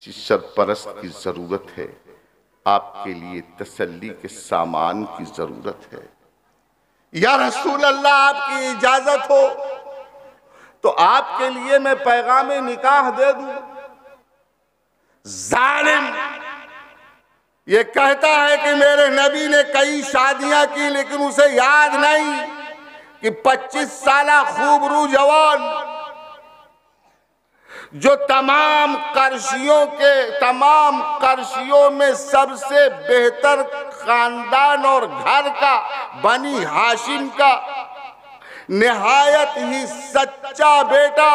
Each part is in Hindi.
जिस सरपरस्त की जरूरत है, आपके लिए तसल्ली के सामान की जरूरत है। या रसूल अल्लाह, आपकी इजाजत हो तो आपके लिए मैं पैगाम निकाह दे दूं। जालिम ये कहता है कि मेरे नबी ने कई शादियां की, लेकिन उसे याद नहीं कि 25 साला खूबरू जवान जो तमाम कर्शियों में सबसे बेहतर खानदान और घर का, बनी हाशिम का निहायत ही सच्चा बेटा,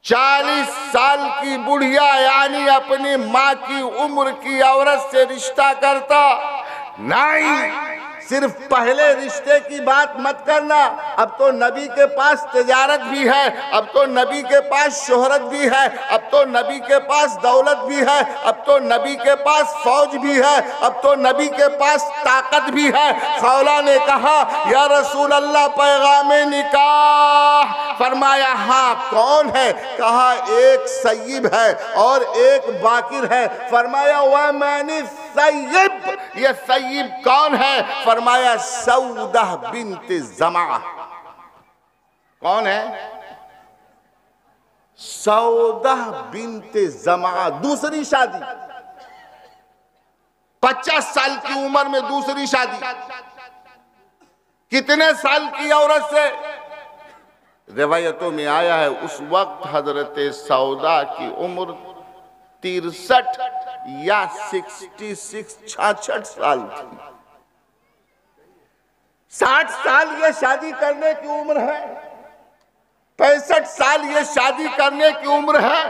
40 साल की बुढ़िया यानी अपनी माँ की उम्र की औरत से रिश्ता करता नहीं। सिर्फ पहले रिश्ते की बात मत करना, अब तो नबी के पास तिजारत भी है, अब तो नबी के पास शोहरत भी है, अब तो नबी के पास दौलत भी है, अब तो नबी के पास फौज भी है, अब तो नबी के पास ताकत भी है। खौला ने कहा, या रसूल अल्लाह, पैगामे निकाह। फरमाया, हाँ कौन है? कहा, एक सय्यिब है और एक बाकिर है। फरमाया, वह मैंने सय्यिब, ये सय्यिब कौन है? फरमाया, सौदा बिन्त जमा। कौन है? सौदा बिन्त जमा, दूसरी शादी, 50 साल की उम्र में दूसरी शादी। कितने साल की औरत से? रिवायतों में आया है उस वक्त हजरत सौदा की उम्र 63 या 66 साल थी। 60 साल ये शादी करने की उम्र है, 65 साल ये शादी करने की उम्र है।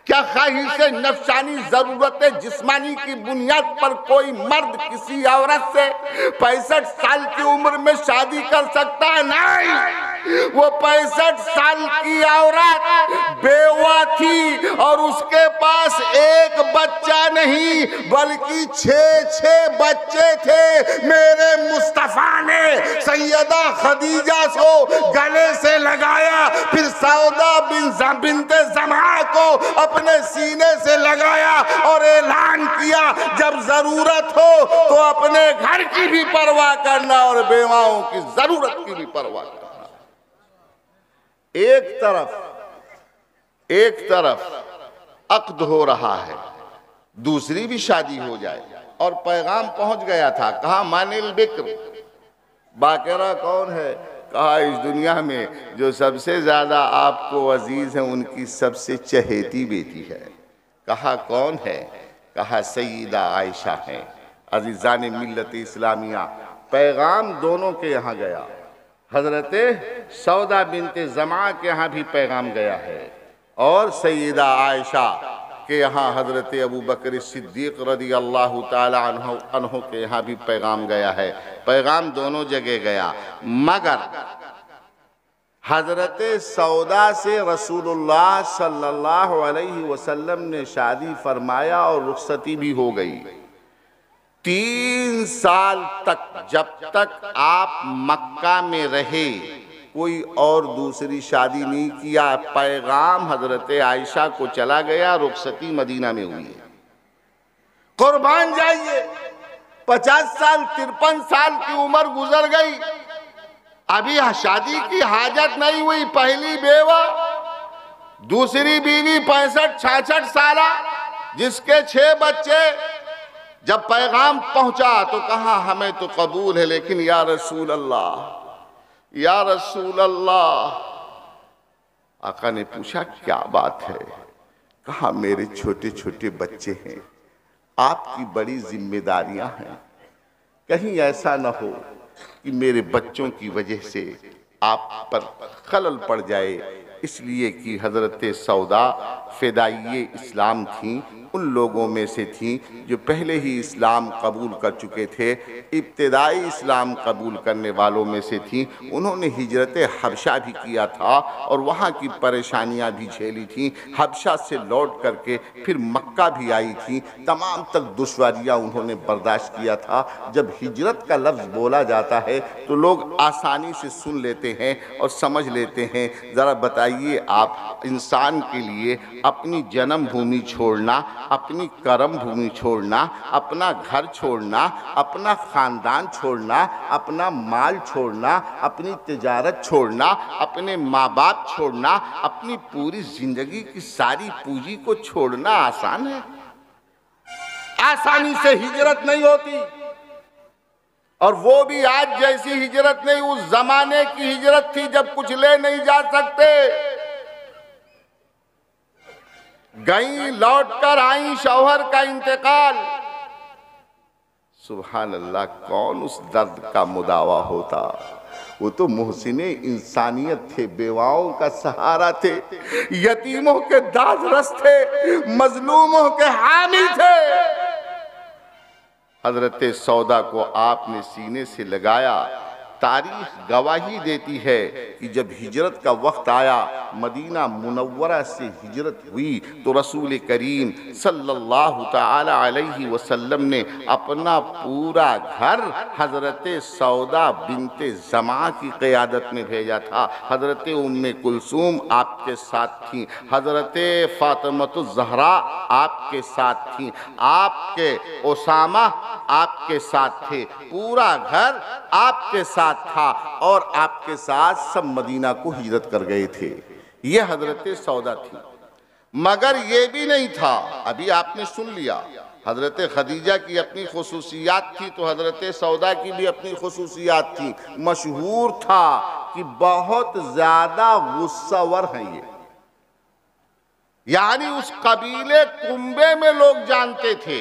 क्या ख्वाहिश नफसानी जरूरतें जिस्मानी की बुनियाद पर कोई मर्द किसी औरत से 65 साल की उम्र में शादी कर सकता है? नहीं। वो 65 साल की औरत बेवा थी और उसके पास एक बच्चा नहीं बल्कि 6 बच्चे थे। मेरे मुस्तफा ने सैयदा खदीजा को गले से लगाया, फिर सौदा बिन्ते जमा को अपने सीने से लगाया और ऐलान किया, जब जरूरत हो तो अपने घर की भी परवाह करना और बेवाओं की जरूरत की भी परवाह करना। एक तरफ अक्द हो रहा है, दूसरी भी शादी हो जाए और पैगाम पहुंच गया था। कहा, मानिल बिक्र, बाकरा कौन है? कहा, इस दुनिया में जो सबसे ज्यादा आपको अजीज है उनकी सबसे चहेती बेटी है। कहा, कौन है? कहा, सईदा आयशा है। अजीजान मिल्लत इस्लामिया, पैगाम दोनों के यहाँ गया। हजरत सौदा बिन्ते जमा के यहाँ भी पैगाम गया है और सईदा आयशा के यहाँ हजरत अबू बकर सिद्दीक रदी अल्लाह ताला अन्हु के यहाँ भी पैगाम गया है। पैगाम दोनों जगह गया, मगर हजरत सौदा से रसूलुल्लाह सल्लल्लाहु अलैहि वसल्लम ने शादी फरमाया और रुखसती भी हो गई। 3 साल तक, जब तक आप मक्का में रहे, कोई और दूसरी शादी नहीं किया। पैगाम हजरत आयशा को चला गया, रुखसती मदीना में हुई है। कुर्बान जाइए, 50 साल 53 साल की उम्र गुजर गई, अभी शादी की हाजत नहीं हुई। पहली बेवा, दूसरी बीवी 65-66 साला, जिसके 6 बच्चे। जब पैगाम पहुंचा तो कहा, हमें तो कबूल है, लेकिन या रसूल अल्लाह, या रसूल अल्लाह। आका ने पूछा, क्या बात है? कहा, मेरे छोटे छोटे बच्चे हैं, आपकी बड़ी जिम्मेदारियां हैं, कहीं ऐसा न हो कि मेरे बच्चों की वजह से आप पर खलल पड़ जाए। इसलिए कि हजरत सौदा फिदाई इस्लाम थी, उन लोगों में से थीं जो पहले ही इस्लाम कबूल कर चुके थे, इब्तिदाई इस्लाम कबूल करने वालों में से थीं। उन्होंने हिजरत हबशा भी किया था और वहाँ की परेशानियाँ भी झेली थीं। हबशा से लौट करके फिर मक्का भी आई थी। तमाम तक दुश्वारियाँ उन्होंने बर्दाश्त किया था। जब हिजरत का लफ्ज़ बोला जाता है तो लोग आसानी से सुन लेते हैं और समझ लेते हैं। ज़रा बताइए आप, इंसान के लिए अपनी जन्मभूमि छोड़ना, अपनी कर्म भूमि छोड़ना, अपना घर छोड़ना, अपना ख़ानदान छोड़ना, अपना माल छोड़ना, अपनी तिजारत छोड़ना, अपने माँ बाप छोड़ना, अपनी पूरी ज़िंदगी की सारी पूंजी को छोड़ना आसान है? आसानी से हिजरत नहीं होती। और वो भी आज जैसी हिजरत नहीं, उस जमाने की हिजरत थी जब कुछ ले नहीं जा सकते। गई, लौट कर आई, शौहर का इंतकाल। सुभान अल्लाह, कौन उस दर्द का मुदावा होता? वो तो मुहसिने इंसानियत थे, बेवाओं का सहारा थे, यतीमों के दादरस थे, मजलूमों के हामी थे। हजरत सौदा को आपने सीने से लगाया। तारीख गवाही देती है कि जब हिजरत का वक्त आया, मदीना मुनव्वरा से हिजरत हुई, तो रसूल करीम सल्लल्लाहु ताला अलैहि वसल्लम ने अपना पूरा घर हजरत सौदा बिनते जमा की क़यादत में भेजा था। हजरत उम्मे कुलसूम आपके साथ थी, हजरत फातिमतुज़ ज़हरा आपके साथ थी, आपके उसामा आपके साथ थे, पूरा घर आपके साथ था और आपके साथ सब मदीना को हिजरत कर गए थे। ये हजरत सौदा थी। मगर ये भी नहीं था, अभी आपने सुन लिया, हजरत खदीजा की अपनी खुसूसियात थी तो हजरत सौदा की भी अपनी खुसूसियात थी। मशहूर था कि बहुत ज्यादा गुस्सावर हैं ये, यानी उस कबीले कुंबे में लोग जानते थे,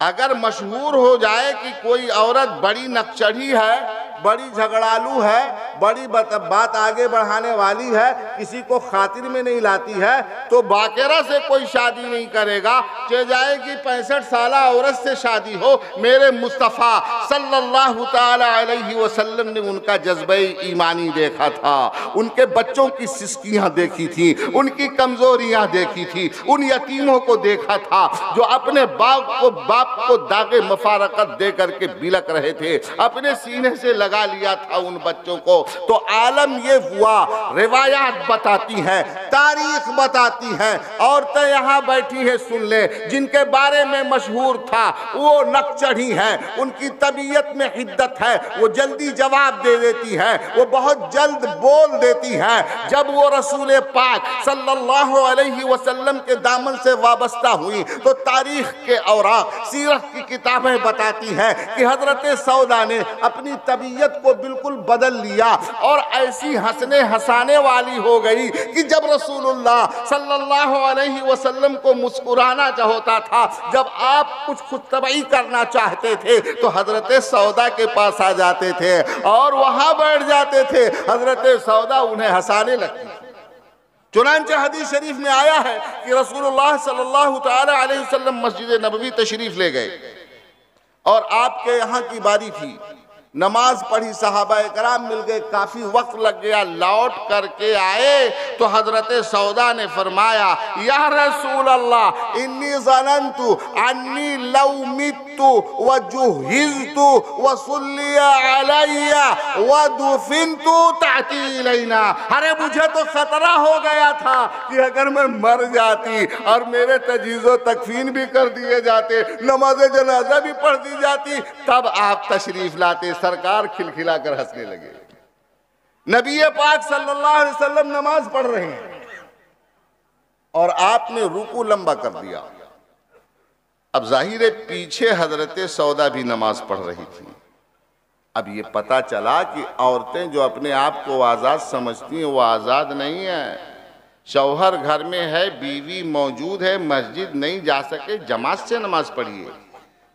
अगर मशहूर हो जाए कि कोई औरत बड़ी नक्चढ़ी है, बड़ी झगड़ालू है, बड़ी बात आगे बढ़ाने वाली है, किसी को खातिर में नहीं लाती है, तो बाकेरा से कोई शादी नहीं करेगा, चाहे जाएगी 65 साल औरत से शादी हो। मेरे मुस्तफ़ा सल्लल्लाहु ताला अलैहि वसल्लम ने उनका जज्बे ईमानी देखा था, उनके बच्चों की सिस्कियाँ देखी थी, उनकी कमज़ोरियाँ देखी थी, उन यतीमों को देखा था जो अपने बाप को दागे मफारकत दे करके बिलक रहे थे, अपने सीने से लगा लिया था उन बच्चों को। तो आलम ये हुआ, रिवायात बताती हैं, तारीख बताती हैं, औरतें यहाँ बैठी हैं, सुन ले, जिनके बारे में मशहूर था वो नक्चढ़ी हैं, उनकी तबीयत में हिद्दत है, वो जल्दी जवाब दे देती हैं, वो बहुत जल्द बोल देती हैं। जब वो रसूल पाक सल्लल्लाहु अलैहि वसल्लम के दामन से वाबस्ता हुई तो तारीख के औराक, सीरत की किताबें बताती हैं कि हजरत सौदा ने अपनी तबीयत को बिल्कुल बदल लिया और ऐसी हंसने हंसाने वाली हो गई कि जब रसूलुल्लाह सल्लल्लाहु अलैहि वसल्लम को मुस्कुराना होता था, जब आप कुछ खुतबई करना चाहते थे तो हजरत सौदा के पास आ जाते थे और वहां बैठ जाते थे। हजरत सौदा उन्हें हंसाने लगती। चुनांचे हदीस शरीफ में आया है कि रसूलुल्लाह सल्लल्लाहु ताला अलैहि वसल्लम मस्जिद नबवी तशरीफ ले गए और आपके यहाँ की बारी थी, नमाज पढ़ी, सहाबा कराम मिल गए, काफी वक्त लग गया, लौट करके आए तो हजरत सौदा ने फरमाया, या रसूल अल्लाह, इन्नी ज़नन्तु अन्नी लौ मित्तु व जुहिज़तु व सुल्लिया अलैया व दुफिनतु ताती इलैना। अरे मुझे तो खतरा हो गया था कि अगर मैं मर जाती और मेरे तजीज़ो तकफीन भी कर दिए जाते, नमाज जनाजा भी पढ़ दी जाती, तब आप तशरीफ लाते। सरकार खिलखिलाकर हंसने लगे। नबी पाक सल्लल्लाहु अलैहि वसल्लम नमाज पढ़ रहे हैं और आपने रुकू लंबा कर दिया। अब जाहिर है पीछे हजरत सौदा भी नमाज पढ़ रही थी। अब ये पता चला कि औरतें जो अपने आप को आज़ाद समझती हैं वो आज़ाद नहीं है। शौहर घर में है, बीवी मौजूद है, मस्जिद नहीं जा सके, जमात से नमाज पढ़िए।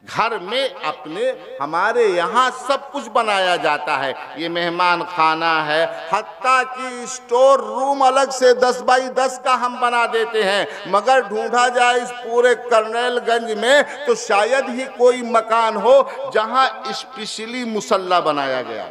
घर में अपने हमारे यहाँ सब कुछ बनाया जाता है, ये मेहमान खाना है, हत्ता कि स्टोर रूम अलग से 10 बाई 10 का हम बना देते हैं। मगर ढूंढा जाए इस पूरे करनेलगंज में तो शायद ही कोई मकान हो जहाँ स्पेशली मुसल्ला बनाया गया।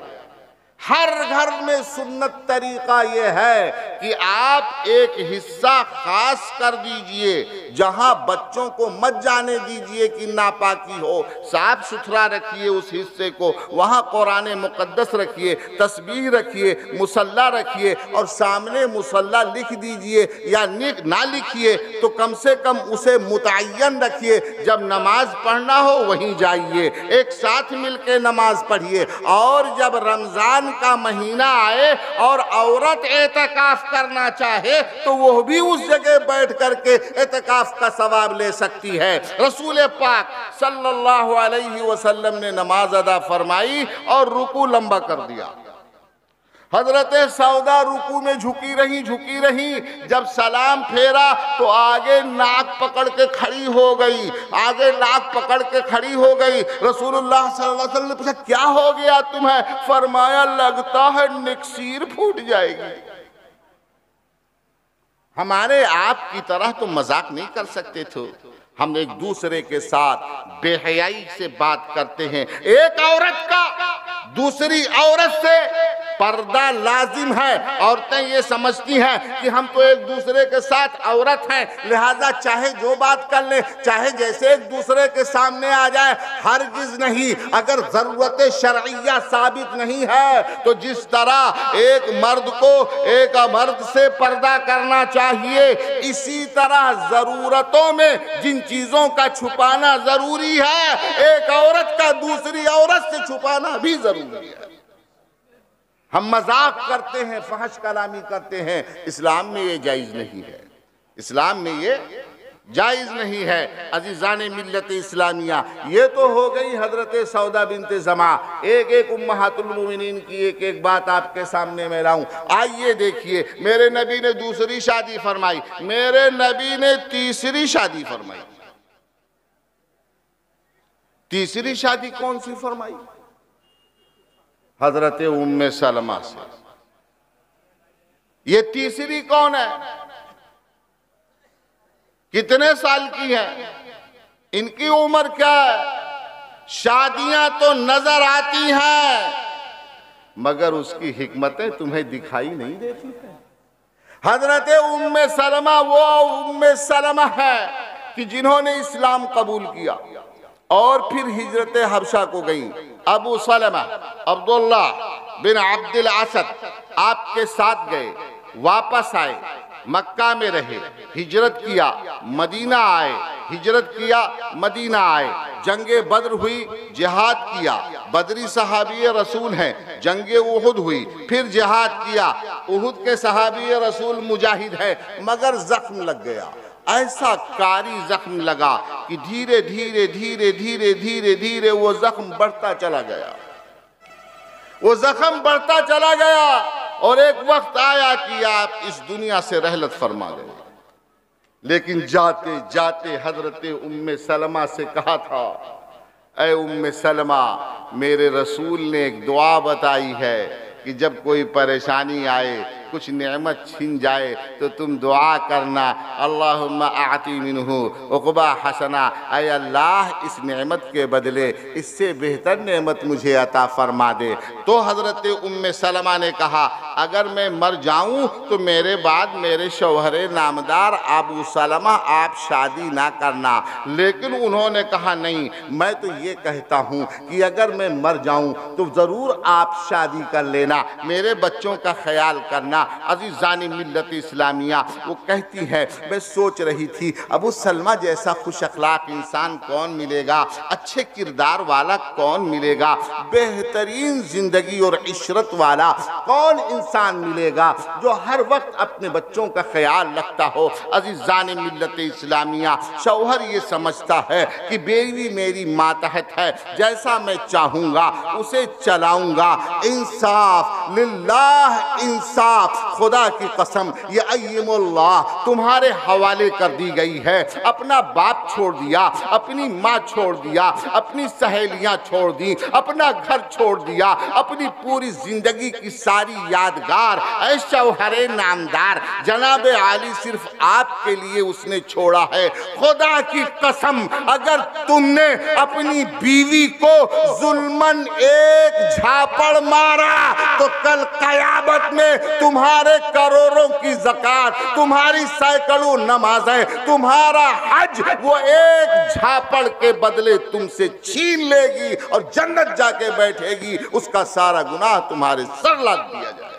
हर घर में सुन्नत तरीका ये है कि आप एक हिस्सा खास कर दीजिए जहां बच्चों को मत जाने दीजिए कि नापाकी हो, साफ सुथरा रखिए उस हिस्से को, वहां कुरान मुकद्दस रखिए, तस्बीह रखिए, मुसल्ला रखिए और सामने मुसल्ला लिख दीजिए या ना लिखिए तो कम से कम उसे मुतय्यन रखिए। जब नमाज पढ़ना हो वहीं जाइए, एक साथ मिलकर नमाज पढ़िए। और जब रमजान का महीना आए और औरत एतकाफ करना चाहे तो वो भी उस जगह बैठ करके एतकाफ का सवाब ले सकती है। रसूल पाक सल्लल्लाहु अलैहि वसल्लम ने नमाज अदा फरमाई और रुकू लंबा कर दिया। हजरत सौदा रुकू में झुकी रही, जब सलाम फेरा तो आगे नाक पकड़ के खड़ी हो गई, रसूलुल्लाह सल्लल्लाहु अलैहि वसल्लम ने पूछा क्या हो गया तुम्हें? फरमाया लगता है निक्सीर फूट जाएगी। हमारे आप की तरह तो मजाक नहीं कर सकते थे, हम एक दूसरे के साथ बेहयाई से बात करते हैं। एक औरत का दूसरी औरत से पर्दा लाजिम है। औरतें ये समझती हैं कि हम तो एक दूसरे के साथ औरत हैं, लिहाजा चाहे जो बात कर ले, चाहे जैसे एक दूसरे के सामने आ जाए, हरगिज नहीं। अगर जरूरत शरइया साबित नहीं है तो जिस तरह एक मर्द को एक मर्द से पर्दा करना चाहिए, इसी तरह जरूरतों में जिन चीजों का छुपाना जरूरी है, एक औरत का दूसरी औरत से छुपाना भी जरूरी है। हम मजाक करते हैं, फहश कलामी करते हैं, इस्लाम में ये जायज नहीं है, इस्लाम में ये जायज नहीं है। अजीजान मिल्लत इस्लामिया, ये तो हो गई हजरत सौदा बिनते जमा। एक उम्महातुल मोमिनीन की एक बात आपके सामने मैं लाऊं। आइए देखिए, मेरे नबी ने दूसरी शादी फरमाई, मेरे नबी ने तीसरी शादी फरमाई। तीसरी शादी कौन सी फरमाई? हजरत उम्मे सलमा से। ये तीसरी कौन है? कितने साल की है? इनकी उम्र क्या है? शादियां तो नजर आती हैं मगर उसकी हिकमतें तुम्हें दिखाई नहीं देती हैं। हजरत उम्मे सलमा वो उम्मे सलमा है कि जिन्होंने इस्लाम कबूल किया और फिर हिजरत हबशा को गई। अबू सलमा अब्दुल्ला बिन अब्दुल असद आपके साथ गए, वापस आए, मक्का में रहे, हिजरत किया, मदीना आए, हिजरत किया, मदीना आए, जंगे बद्र हुई, जिहाद किया, बदरी सहाबी रसूल हैं, जंगे उहुद हुई, फिर जिहाद किया, उहुद के सहाबी रसूल मुजाहिद है, मगर जख्म लग गया। ऐसा कारी जख्म लगा कि धीरे धीरे धीरे धीरे धीरे धीरे वो जख्म बढ़ता चला गया, वो जख्म बढ़ता चला गया और एक वक्त आया कि आप इस दुनिया से रहलत फरमा गए। लेकिन जाते जाते हजरत उम्मे सलमा से कहा था, ऐ उम्मे सलमा, मेरे रसूल ने एक दुआ बताई है कि जब कोई परेशानी आए, कुछ नेमत छीन जाए तो तुम दुआ करना, अल्लाहुम्मा आती मिन्हु उक़बा हसना, ऐ अल्लाह इस नेमत के बदले इससे बेहतर नेमत मुझे अता फरमा दे। तो हज़रत उम्मे सलमा ने कहा, अगर मैं मर जाऊं तो मेरे बाद मेरे शौहरे नामदार अबू सलमा आप शादी ना करना। लेकिन उन्होंने कहा नहीं, मैं तो ये कहता हूँ कि अगर मैं मर जाऊं तो ज़रूर आप शादी कर लेना, मेरे बच्चों का ख्याल करना। अज़ीज़ानी मिल्लत इस्लामिया, वो कहती है, मैं सोच रही थी अबू सलमा जैसा खुश अखलाक इंसान कौन मिलेगा, अच्छे किरदार वाला कौन मिलेगा, बेहतरीन जिंदगी और इशरत वाला कौन इंसान मिलेगा जो हर वक्त अपने बच्चों का ख्याल रखता हो। अज़ीज़ानी मिल्लत इस्लामिया, शौहर ये समझता है कि बीवी मेरी मातहत है, जैसा मैं चाहूँगा उसे चलाऊँगा। इंसाफ लिल्लाह इंसाफ, खुदा की कसम ये अय्यमुल्लाह तुम्हारे हवाले कर दी गई है। अपना बाप छोड़ दिया, अपनी माँ छोड़ दिया, अपनी सहेलियां छोड़ दी, अपना घर छोड़ दिया, अपनी पूरी जिंदगी की सारी यादगार ऐ शौहरे नामदार जनाब आली सिर्फ आपके लिए उसने छोड़ा है। खुदा की कसम अगर तुमने अपनी बीवी को जुल्मन एक झापड़ मारा तो कल कयामत में तुम्हारे करोड़ों की ज़कात, तुम्हारी सैकड़ों नमाजें, तुम्हारा हज वो एक झापड़ के बदले तुमसे छीन लेगी और जन्नत जाके बैठेगी। उसका सारा गुनाह तुम्हारे सर लाद दिया जाएगा।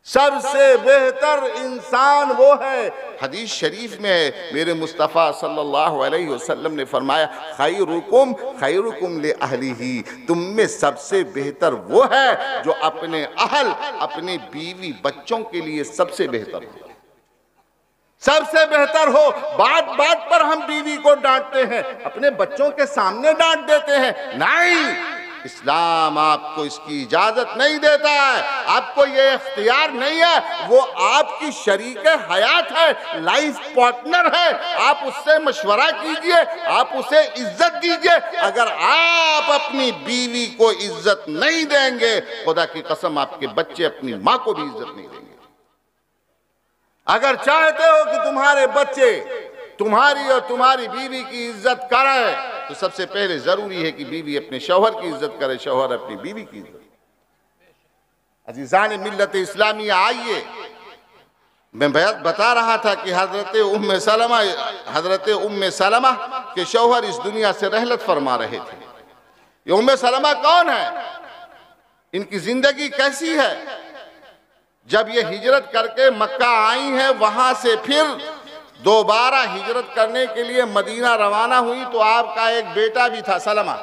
सबसे बेहतर इंसान वो है, हदीस शरीफ में है, मेरे मुस्तफ़ा सल्लल्लाहु अलैहि वसल्लम ने फरमाया खैरुकुम खैरुकुम ले अहलिही, तुम में सबसे बेहतर वो है जो अपने अहल, अपने बीवी बच्चों के लिए सबसे बेहतर हो, सबसे बेहतर हो। बात बात पर हम बीवी को डांटते हैं, अपने बच्चों के सामने डांट देते हैं। नहीं, इस्लाम आपको इसकी इजाजत नहीं देता है, आपको ये इख्तियार नहीं है। वो आपकी शरीक हयात है, लाइफ पार्टनर है, आप उससे मशवरा कीजिए, आप उसे इज्जत दीजिए। अगर आप अपनी बीवी को इज्जत नहीं देंगे, खुदा की कसम आपके बच्चे अपनी माँ को भी इज्जत नहीं देंगे। अगर चाहते हो कि तुम्हारे बच्चे तुम्हारी और तुम्हारी बीवी की इज्जत करें तो सबसे पहले जरूरी है कि बीवी अपने शौहर की इज्जत करे, शौहर अपनी बीवी की इज्जत। अजीजान मिल्लत इस्लामिया, आइए, मैं बता रहा था कि हजरत उम्मे सलमा के शौहर इस दुनिया से रहलत फरमा रहे थे। ये उम्मे सलमा कौन है, इनकी जिंदगी कैसी है? जब ये हिजरत करके मक्का आई है, वहां से फिर दोबारा हिजरत करने के लिए मदीना रवाना हुई तो आपका एक बेटा भी था, सलमा,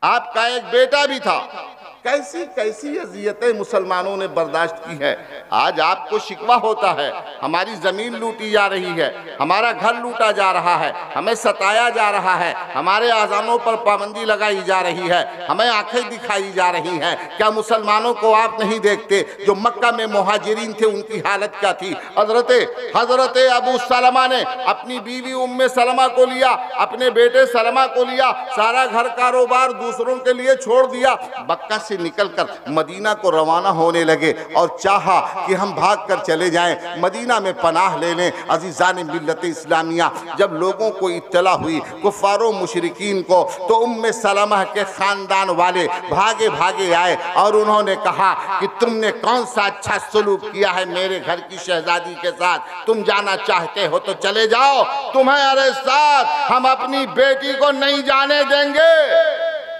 आपका एक बेटा भी था। कैसी कैसी अज़ियतें मुसलमानों ने बर्दाश्त की है। आज आपको शिकवा होता है, हमारी ज़मीन लूटी जा रही है, हमारा घर लूटा जा रहा है, हमें सताया जा रहा है, हमारे आज़ानों पर पाबंदी लगाई जा रही है, हमें आंखें दिखाई जा रही हैं। क्या मुसलमानों को आप नहीं देखते? जो मक्का में मुहाजिरीन थे उनकी हालत क्या थी? हज़रत अबू सलमा ने अपनी बीवी उम्मे सलमा को लिया, अपने बेटे सलमा को लिया, सारा घर कारोबार दूसरों के लिए छोड़ दिया, मक्का से निकलकर मदीना को रवाना होने लगे और चाहा कि हम भागकर चले जाएं, मदीना में पनाह ले लें। अज़ीज़ान मिल्लत इस्लामिया, जब लोगों को इत्तला हुई कुफ़ारों मुशरिकीन को, तो उम्मे सलमा के खानदान वाले भागे भागे आए और उन्होंने कहा कि तुमने कौन सा अच्छा सलूक किया है मेरे घर की शहजादी के साथ, तुम जाना चाहते हो तो चले जाओ, तुम्हारे साथ हम अपनी बेटी को नहीं जाने देंगे।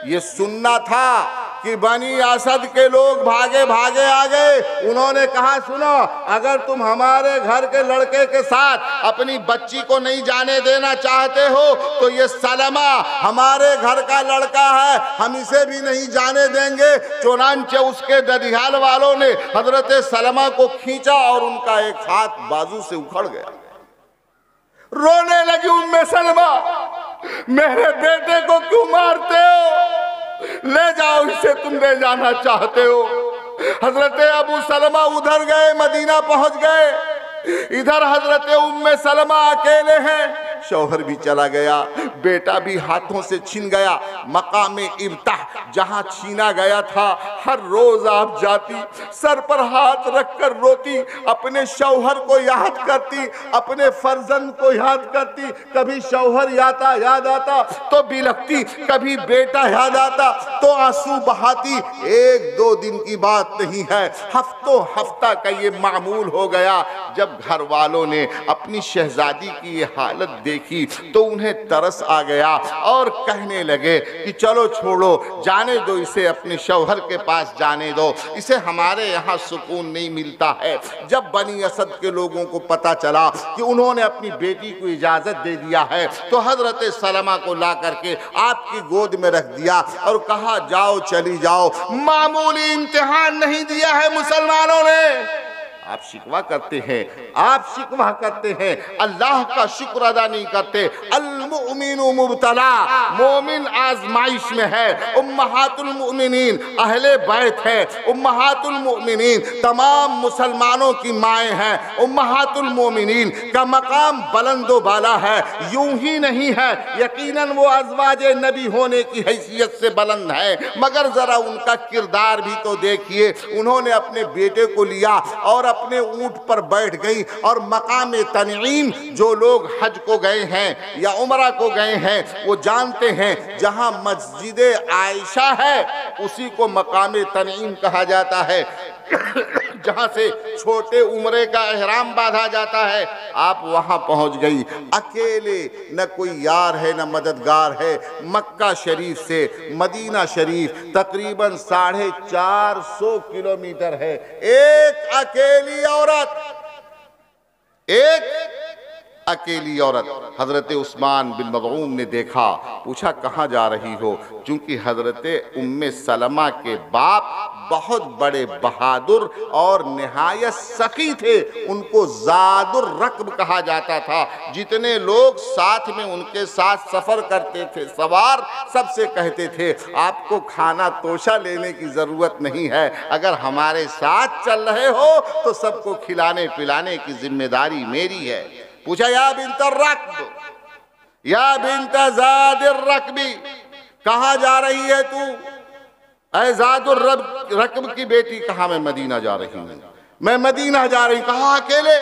ये सुनना था कि बनी असद के लोग भागे भागे आ गए। उन्होंने कहा सुनो, अगर तुम हमारे घर के लड़के के साथ अपनी बच्ची को नहीं जाने देना चाहते हो तो ये सलमा हमारे घर का लड़का है, हम इसे भी नहीं जाने देंगे। चुनांचे उसके ददियाल वालों ने हजरत सलमा को खींचा और उनका एक हाथ बाजू से उखड़ गया। रोने लगी उम्मे सलमा, मेरे बेटे को क्यों मारते हो? ले जाओ इसे, तुम ले जाना चाहते हो। हजरत अबू सलमा उधर गए, मदीना पहुंच गए। इधर हजरत उम्मे सलमा अकेले हैं, शौहर भी चला गया, बेटा भी हाथों से छिन गया। मकामे इब्ताह जहां छीना गया था, हर रोज आप जाती, सर पर हाथ रखकर रोती, अपने शौहर को याद करती, अपने फर्जंद को याद करती। कभी शौहर याद आता तो बिलखती, कभी बेटा याद आता तो आंसू बहाती। एक दो दिन की बात नहीं है, हफ्तों हफ्ता का ये मामूल हो गया। जब घर वालों ने अपनी शहजादी की ये हालत देखी तो उन्हें तरस आ गया और कहने लगे कि चलो छोड़ो, जाने दो इसे, अपने शौहर के पास जाने दो, इसे हमारे यहाँ सुकून नहीं मिलता है। जब बनी असद के लोगों को पता चला कि उन्होंने अपनी बेटी को इजाजत दे दिया है तो हजरत सलमा को ला करके आपकी गोद में रख दिया और कहा जाओ, चली जाओ। मामूली इम्तिहान नहीं दिया है मुसलमानों ने, आप शिकवा करते हैं, आप शिकवा करते हैं, अल्लाह का शुक्र अदा नहीं करते। अल मुमिनु मुब्तला, मोमिन आजमाइश में है। उम्महातुल मुमिनीन अहले बैत है। उम्महातुल मुमिनीन तमाम मुसलमानों की माएँ हैं। उम्महातुल मुमिनीन का मकाम बुलंदो बाला है, यूं ही नहीं है, यकीनन वो अज़वाजे नबी होने की हैसियत से बुलंद है। मगर ज़रा उनका किरदार भी तो देखिए। उन्होंने अपने बेटे को लिया और अपने ऊंट पर बैठ गई और मकाम तनईम, जो लोग हज को गए हैं या उमरा को गए हैं वो जानते हैं, जहां मस्जिद आयशा है उसी को मकाम तनईम कहा जाता है, जहां से छोटे उम्रे का एहराम बांधा जाता है। आप वहां पहुंच गई अकेले, न कोई यार है न मददगार है। मक्का शरीफ से मदीना शरीफ तकरीबन 450 किलोमीटर है। एक अकेली औरत, एक अकेली औरत। हजरत उस्मान बिन मज़ऊन ने देखा, पूछा कहाँ जा रही हो? चूंकि हजरत उम्मे सलमा के बाप बहुत बड़े बहादुर और निहायत सखी थे, उनको ज़ादुर रक्ब कहा जाता था। जितने लोग साथ में उनके साथ सफ़र करते थे सवार, सबसे कहते थे आपको खाना तोशा लेने की ज़रूरत नहीं है, अगर हमारे साथ चल रहे हो तो सबको खिलाने पिलाने की जिम्मेदारी मेरी है। पूछा या बिन्त रक्ब, या बिन्त ज़ादिर रक्बी, कहाँ जा रही है तू? ऐ ज़ादुर रक्ब की बेटी, कहाँ? मैं मदीना जा रही हूँ, मैं मदीना जा रही हूँ। कहाँ अकेले?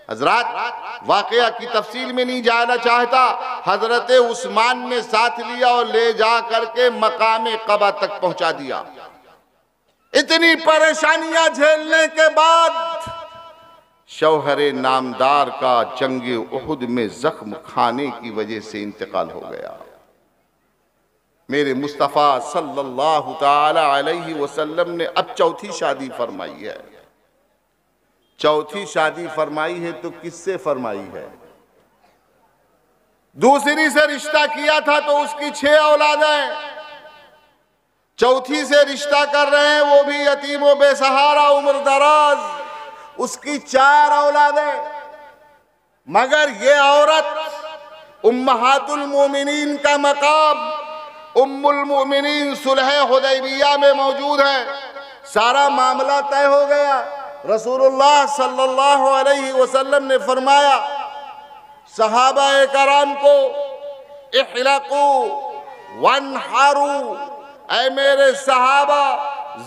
हजरत वाकया की तफसील में नहीं जाना चाहता। हजरत उस्मान ने साथ लिया और ले जा करके मकाम क़बा तक पहुंचा दिया। इतनी परेशानियां झेलने के बाद शौहरे नामदार का जंगे उहुद में जख्म खाने की वजह से इंतकाल हो गया। मेरे मुस्तफ़ा सल्लल्लाहु ताला अलैहि वसल्लम ने अब चौथी शादी फरमाई है। चौथी शादी फरमाई है तो किससे फरमाई है? दूसरी से रिश्ता किया था तो उसकी 6 औलादें, चौथी से रिश्ता कर रहे हैं वो भी यतीम व बेसहारा उम्र दराज, उसकी 4 औलादें। मगर ये औरत उम्महातुल मोमिनीन का मकाम उम्मुल मोमिनीन सुलह हुदैबिया में मौजूद है। सारा मामला तय हो गया। रसूलुल्लाह सल्लल्लाहु अलैहि वसल्लम ने फरमाया सहाबाए कराम को, इहलकू वनहारू, ऐ मेरे सहाबा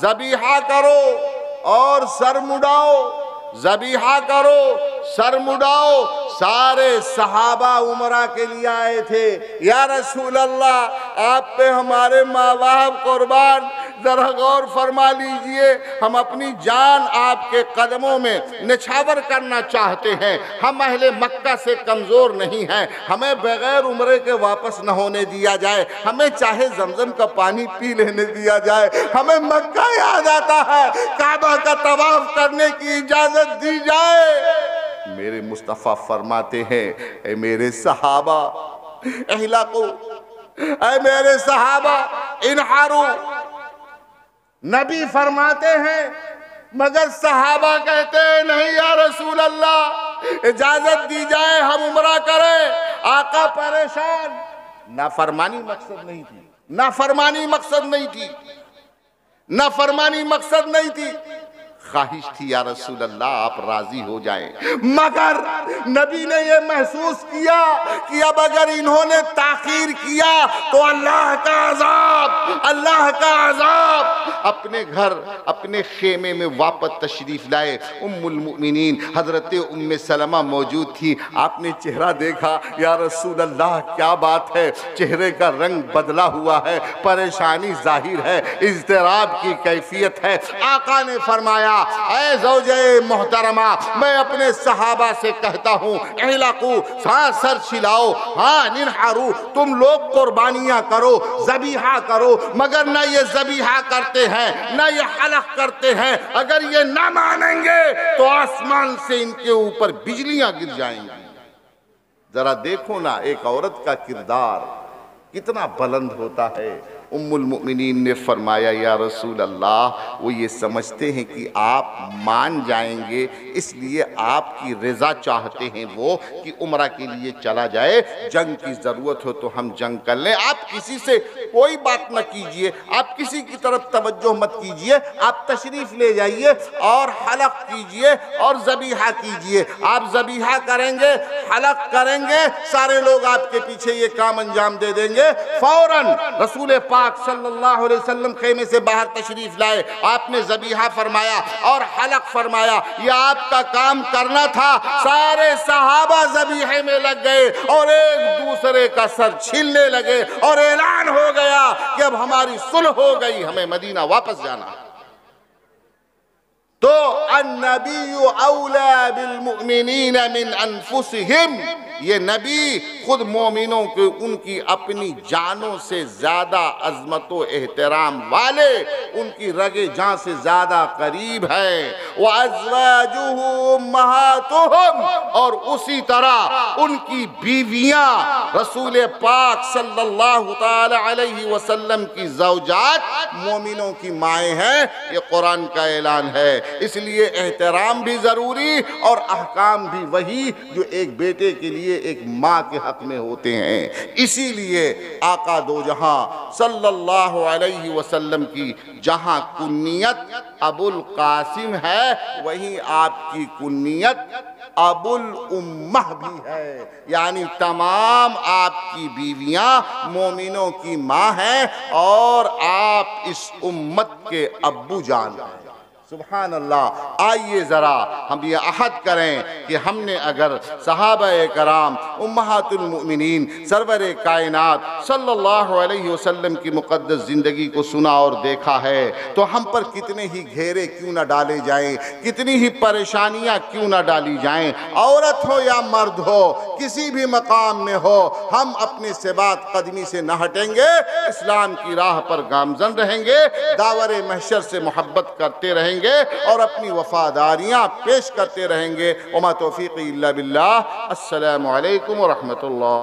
ज़बीहा करो और सर मुड़ाओ, ज़बीहा करो सर मुड़ाओ। सारे सहाबा उमरा के लिए आए थे। या रसूल अल्लाह, आप पे हमारे माँ बाप कुर्बान, जरा गौर फरमा लीजिए, हम अपनी जान आपके कदमों में निछावर करना चाहते हैं। हम अहले मक्का से कमज़ोर नहीं हैं, हमें बगैर उम्रे के वापस न होने दिया जाए, हमें चाहे जमजम का पानी पी लेने दिया जाए, हमें मक्का याद आता है, काबा का तवाफ करने की इजाज़त दी जाए। मेरे मुस्तफ़ा फरमाते हैं ऐ मेरे सहाबा इहलकू, ऐ मेरे सहाबा इनहारू। नबी फरमाते हैं, मगर सहाबा कहते हैं नहीं या रसूल अल्लाह, इजाजत दी जाए हम उम्रा करें। आका परेशान। नाफरमानी मकसद नहीं थी, नाफरमानी मकसद नहीं थी, नाफरमानी मकसद नहीं थी, ख्वाहिश थी या रसूल अल्लाह आप राजी हो जाएं। मगर नबी ने यह महसूस किया कि अब अगर इन्होंने ताखीर किया तो अल्लाह का अजाब, अल्लाह का अजाब। अपने घर अपने खेमे में वापस तशरीफ लाए। उम्मुल मुमिनीन हजरत उम्मे सलमा मौजूद थी। आपने चेहरा देखा, या रसूल अल्लाह क्या बात है, चेहरे का रंग बदला हुआ है, परेशानी जाहिर है, इज़्तिराब की कैफियत है। आका ने फरमाया ऐ ज़ौजे मोहतरमा, मैं अपने सहाबा से कहता हूँ इहलकू, हाँ सर छिलाओ, हाँ निनहारू, तुम लोग कुर्बानियाँ करो, ज़बीहा करो। मगर न ये ज़बीहा करते हैं न ये हलक करते हैं। अगर ये न मानेंगे तो आसमान से इनके ऊपर बिजलियां गिर जाएंगी। जरा देखो ना, एक औरत का किरदार कितना बुलंद होता है, उम्मुल मुमिनीन ने फरमाया, या रसूल अल्लाह, वो ये समझते हैं कि आप मान जाएंगे, इसलिए आपकी रज़ा चाहते हैं वो कि उम्रा के लिए चला जाए, जंग की ज़रूरत हो तो हम जंग कर लें। आप किसी से कोई बात न कीजिए, आप किसी की तरफ तवज्जो मत कीजिए, आप तशरीफ़ ले जाइए और हलक कीजिए और ज़बीहा कीजिए। आप ज़बीहा करेंगे, हलक करेंगे, सारे लोग आपके पीछे ये काम अंजाम दे देंगे। फौरन रसूल पाक सल्लल्लाहु अलैहि वसल्लम खेमे से बाहर तशरीफ लाए, आपने ज़बीहा फरमाया और हलक फरमाया, यह आपका काम करना था। सारे सहाबा ज़बीहे में लग गए और एक दूसरे का सर छीलने लगे और ऐलान हो गया कि अब हमारी सुलह हो गई, हमें मदीना वापस जाना है। तो अन्नबिय्यु औला बिल मुमिनीन मिन अनफुसिहिम, ये नबी खुद मोमिनों के उनकी अपनी जानों से ज़्यादा अज़मत व एहतराम वाले, उनकी रगे जान से ज़्यादा करीब है। व अज़वाजुहु उम्महातुहुम, और उसी तरह उनकी बीवियाँ रसूल पाक सल्लल्लाहु ताला अलैहि वसल्लम की ज़ौजात मोमिनों की माएँ हैं, ये कुरान का ऐलान है। इसलिए एहतराम भी ज़रूरी और अहकाम भी वही जो एक बेटे के लिए एक माँ के हक में होते हैं। इसीलिए आका दो जहां सल्लल्लाहु अलैहि वसल्लम की जहां कुन्नियत अबुल कासिम है, वहीं आपकी कुन्नियत अबुल उम्मह भी है, यानी तमाम आपकी बीवियां मोमिनों की माँ हैं और आप इस उम्मत के अब्बू जान हैं। सुभान अल्लाह। आइए ज़रा हम ये अहद करें कि हमने अगर सहाबा-ए कराम उम्महातुल मुमिनीन सरवर कायनात सल्लल्लाहु अलैहि वसल्लम की मुक़द्दस ज़िंदगी को सुना और देखा है, तो हम पर कितने ही घेरे क्यों न डाले जाएं, कितनी ही परेशानियां क्यों न डाली जाएं, औरत हो या मर्द हो, किसी भी मकाम में हो, हम अपने सेबात कदमी से न हटेंगे, इस्लाम की राह पर गामज़न रहेंगे, दावरे महशर से मोहब्बत करते रहेंगे और अपनी वफादारियां पेश करते रहेंगे। वमा तौफीक़ी इल्ला बिल्लाह। अस्सलामु अलैकुम व रहमतुल्लाह।